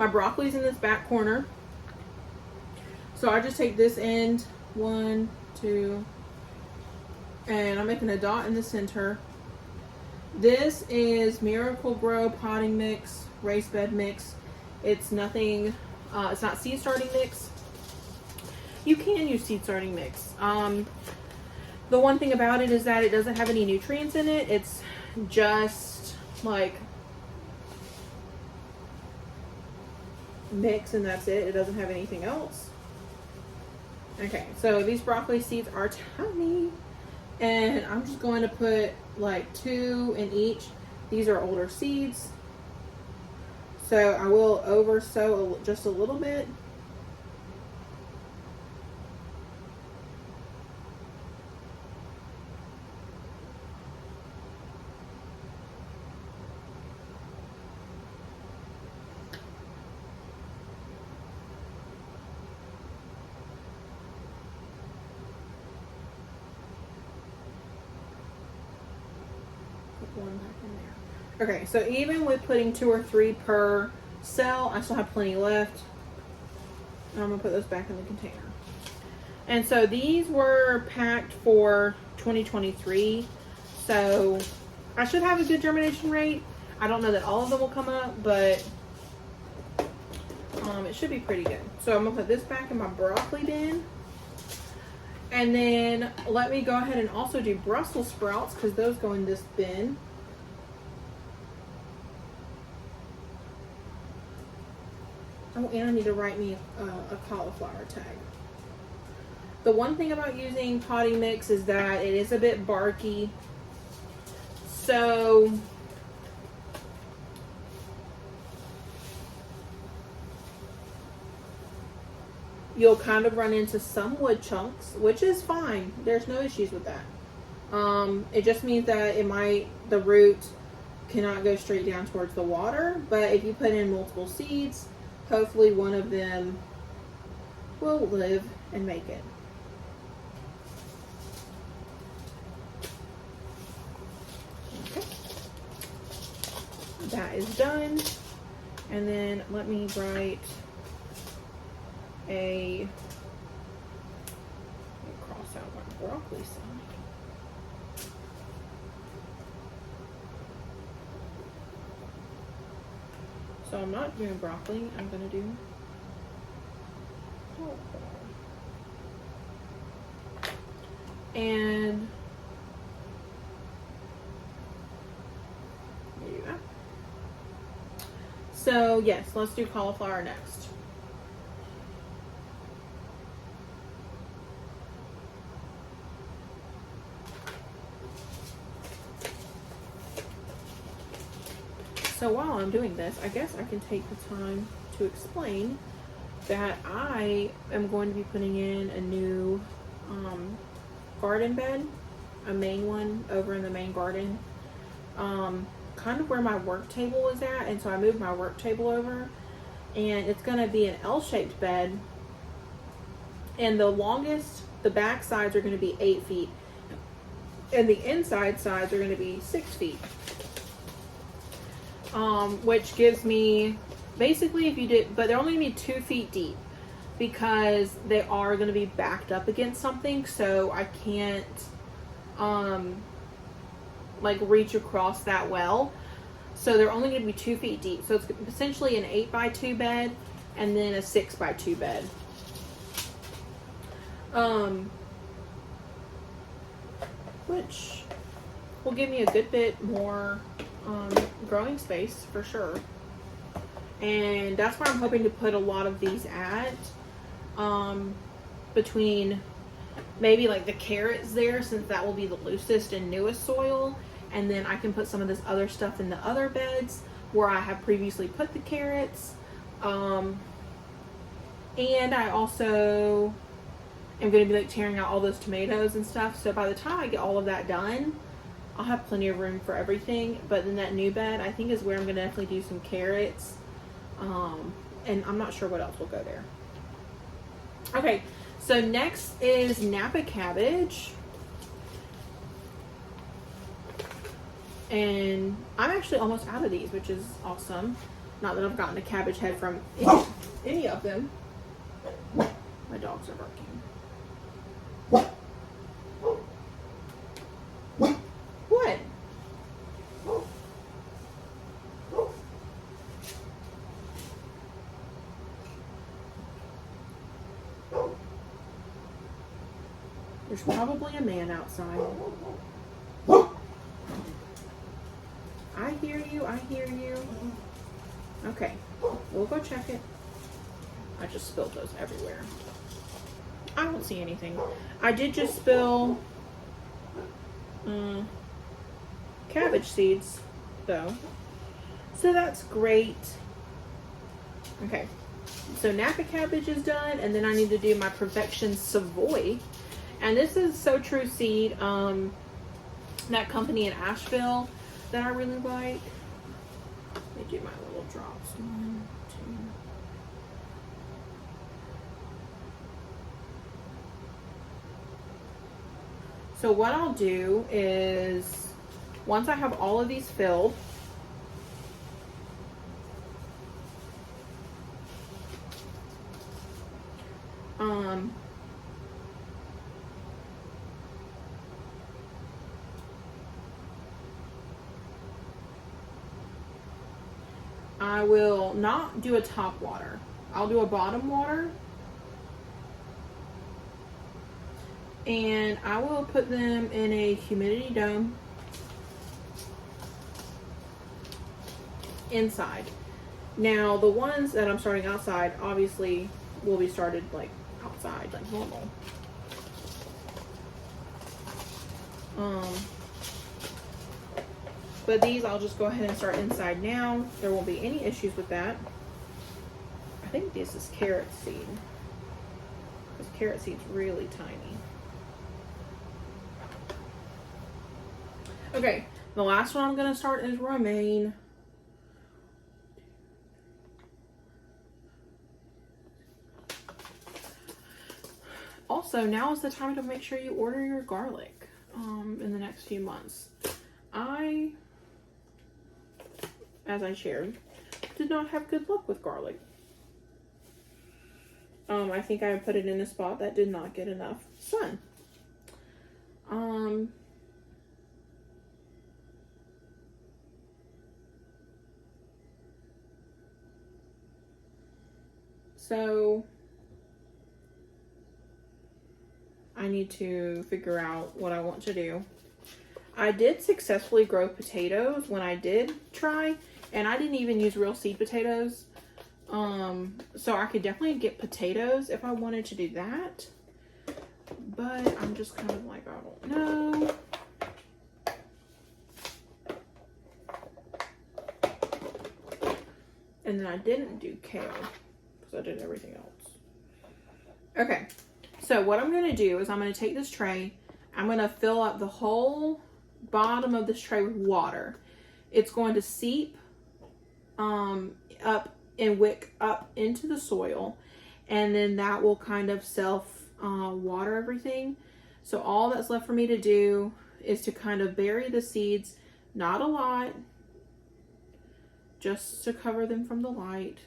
My broccoli's in this back corner. So I just take this end, 1, 2, and I'm making a dot in the center. This is Miracle Grow potting mix, raised bed mix. It's nothing, it's not seed starting mix. You can use seed starting mix. The one thing about it is that it doesn't have any nutrients in it. It's just like mix and that's it. It doesn't have anything else. Okay, so these broccoli seeds are tiny, and I'm just going to put like 2 in each. These are older seeds, so I will over sow just a little bit. One back in there. Okay, so even with putting 2 or 3 per cell, I still have plenty left. I'm gonna put those back in the container. And so these were packed for 2023, so I should have a good germination rate. I don't know that all of them will come up, but it should be pretty good. So I'm gonna put this back in my broccoli bin. And then let me go ahead and also do Brussels sprouts, because those go in this bin. Oh, and I need to write me a cauliflower tag. The one thing about using potting mix is that it is a bit barky. So you'll kind of run into some wood chunks, which is fine. There's no issues with that. It just means that the root cannot go straight down towards the water. But if you put in multiple seeds, hopefully one of them will live and make it. Okay. That is done. And then let me write cross out my broccoli side. So I'm not doing broccoli, I'm gonna do cauliflower. And there you go. So yes, let's do cauliflower next. So while I'm doing this, I guess I can take the time to explain that I am going to be putting in a new garden bed, a main one over in the main garden, kind of where my work table is at. And so I moved my work table over, and it's going to be an L-shaped bed. And the back sides are going to be 8 feet, and the inside sides are going to be 6 feet. Which gives me, basically but they're only going to be 2 feet deep, because they are going to be backed up against something, so I can't, like reach across that well. So they're only going to be 2 feet deep. So it's essentially an 8x2 bed, and then a 6x2 bed. Which will give me a good bit more growing space for sure. And that's where I'm hoping to put a lot of these at, between maybe like the carrots there, since that will be the loosest and newest soil, and then I can put some of this other stuff in the other beds where I have previously put the carrots. And I also am going to be like tearing out all those tomatoes and stuff, so by the time I get all of that done, I'll have plenty of room for everything. But then that new bed, I think, is where I'm going to definitely do some carrots. And I'm not sure what else will go there. Okay, so next is Napa cabbage. And I'm actually almost out of these, which is awesome. Not that I've gotten a cabbage head from any of them. My dogs are barking. What? There's probably a man outside. I hear you, I hear you. Okay, we'll go check it. I just spilled those everywhere. I don't see anything. I did just spill cabbage seeds, though. So that's great. Okay, so Napa cabbage is done, and then I need to do my Perfection Savoy. And this is So True Seed, that company in Asheville that I really like. Let me do my little drops. 1, 2. So what I'll do is, once I have all of these filled, I will not do a top water. I'll do a bottom water. And I will put them in a humidity dome inside. Now, the ones that I'm starting outside obviously will be started like outside, like normal. But these I'll just go ahead and start inside now. There won't be any issues with that. I think this is carrot seed. This carrot seed's really tiny. Okay, the last one I'm going to start is romaine. Also, now is the time to make sure you order your garlic in the next few months. As I shared, did not have good luck with garlic. I think I put it in a spot that did not get enough sun. So I need to figure out what I want to do. I did successfully grow potatoes when I did try, and I didn't even use real seed potatoes. So I could definitely get potatoes if I wanted to do that. But I'm just kind of like, I don't know. And then I didn't do kale because I did everything else. Okay, so what I'm going to do is I'm going to take this tray. I'm going to fill up the whole bottom of this tray with water. It's going to seep up and wick up into the soil, and then that will kind of self water everything. So all that's left for me to do is to kind of bury the seeds, not a lot, just to cover them from the light.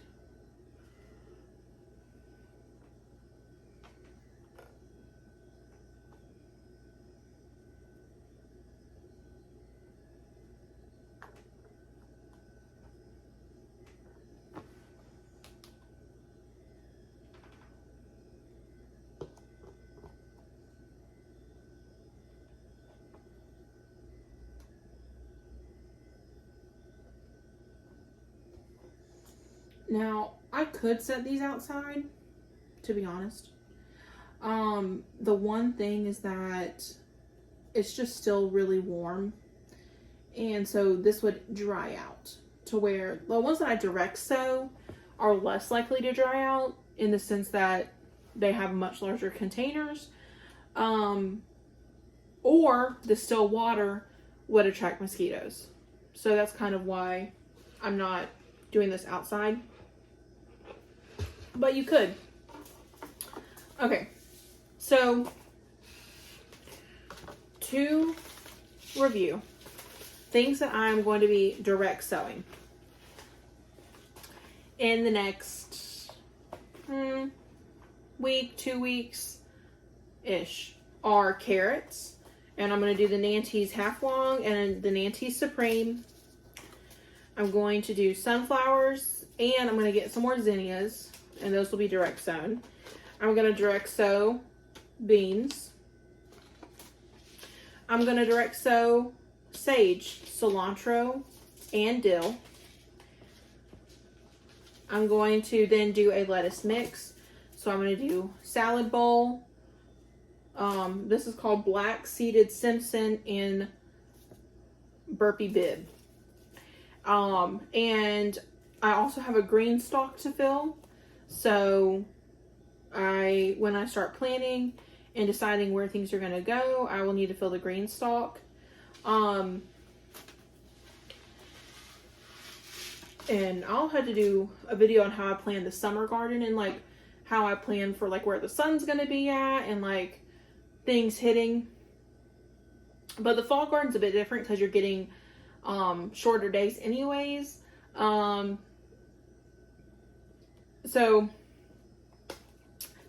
Now, I could set these outside, to be honest. The one thing is that it's just still really warm. And so this would dry out to where the ones that I direct sow are less likely to dry out in the sense that they have much larger containers. Or the still water would attract mosquitoes. So that's kind of why I'm not doing this outside. But you could. Okay, so to review, things that I'm going to be direct sowing. in the next week, 2 weeks ish are carrots. And I'm going to do the Nantes half long and the Nantes Supreme. I'm going to do sunflowers, and I'm going to get some more zinnias, and those will be direct sown. I'm going to direct sow beans. I'm going to direct sow sage, cilantro, and dill. I'm going to then do a lettuce mix. So I'm going to do salad bowl. This is called Black Seeded Simpson in Burpee Bib. And I also have a green stalk to fill. So when I start planning and deciding where things are going to go, I will need to fill the green stalk. And I'll have to do a video on how I plan the summer garden and like how I plan for like where the sun's going to be at and like things hitting. But the fall garden's a bit different because you're getting shorter days anyways. So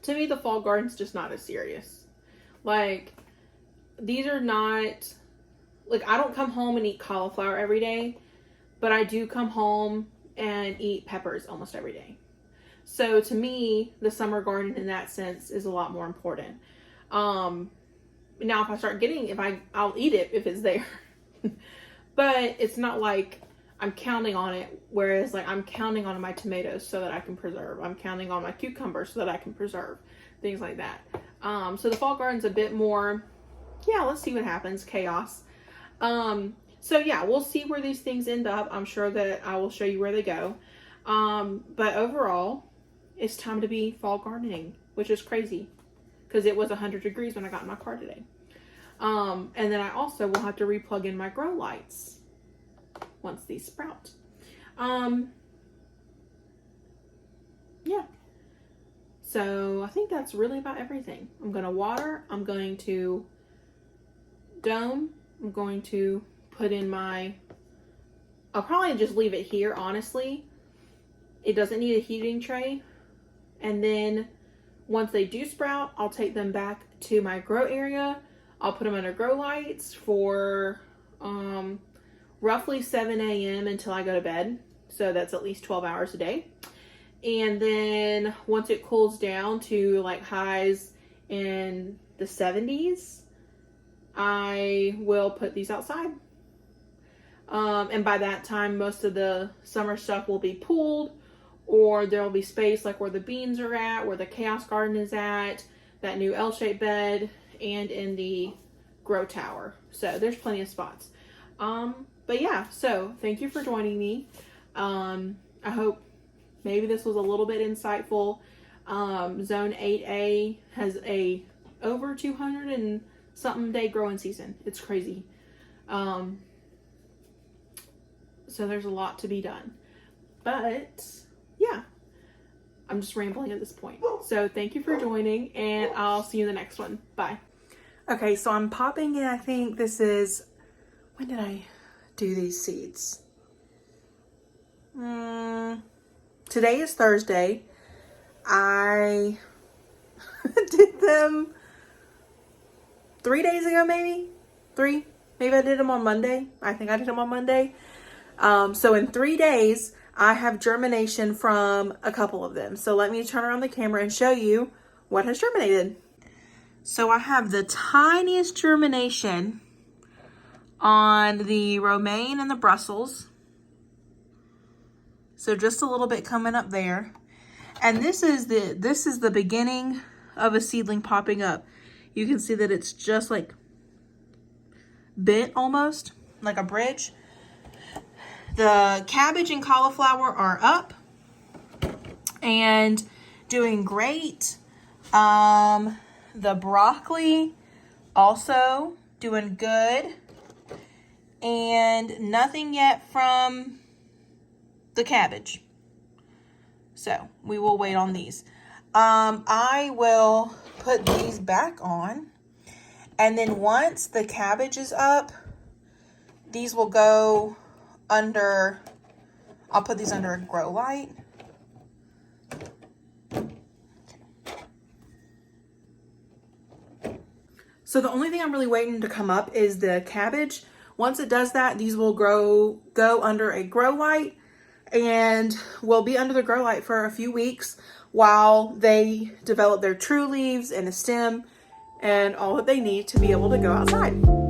to me, the fall garden's just not as serious. Like, these are not, like, I don't come home and eat cauliflower every day, but I do come home and eat peppers almost every day. So to me, the summer garden in that sense is a lot more important. Now if I start getting, I'll eat it if it's there, but it's not like I'm counting on it. Whereas like I'm counting on my tomatoes so that I can preserve. I'm counting on my cucumbers so that I can preserve, things like that. So the fall garden's a bit more, yeah, let's see what happens. Chaos. So yeah, we'll see where these things end up. I'm sure that I will show you where they go. But overall, it's time to be fall gardening, which is crazy because it was 100 degrees when I got in my car today. And then I also will have to replug in my grow lights once these sprout. Yeah. So I think that's really about everything. I'm going to water. I'm going to dome. I'm going to put in I'll probably just leave it here, honestly. It doesn't need a heating tray. And then once they do sprout, I'll take them back to my grow area. I'll put them under grow lights for roughly 7 a.m. until I go to bed. So that's at least 12 hours a day. And then once it cools down to like highs in the 70s, I will put these outside. And by that time, most of the summer stuff will be pulled, or there will be space like where the beans are at, where the chaos garden is at, that new L-shaped bed, and in the grow tower. So there's plenty of spots. But yeah, so thank you for joining me. I hope maybe this was a little bit insightful. Zone 8A has a over 200 and something day growing season. It's crazy. So there's a lot to be done. But yeah, I'm just rambling at this point. So thank you for joining, and I'll see you in the next one. Bye. Okay, so I'm popping in, I think this is, when did I do these seeds? Today is Thursday. I did them 3 days ago, maybe? Maybe I did them on Monday. I think I did them on Monday. So in 3 days, I have germination from a couple of them. So let me turn around the camera and show you what has germinated. So I have the tiniest germination on the romaine and the Brussels. So just a little bit coming up there. And this is the beginning of a seedling popping up. You can see that it's just like bent almost, like a bridge. The cabbage and cauliflower are up and doing great. The broccoli also doing good. And nothing yet from the cabbage. So we will wait on these. I will put these back on. And then once the cabbage is up, these will go under, I'll put these under a grow light. So the only thing I'm really waiting to come up is the cabbage. Once it does that, these will go under a grow light and will be under the grow light for a few weeks while they develop their true leaves and a stem and all that they need to be able to go outside.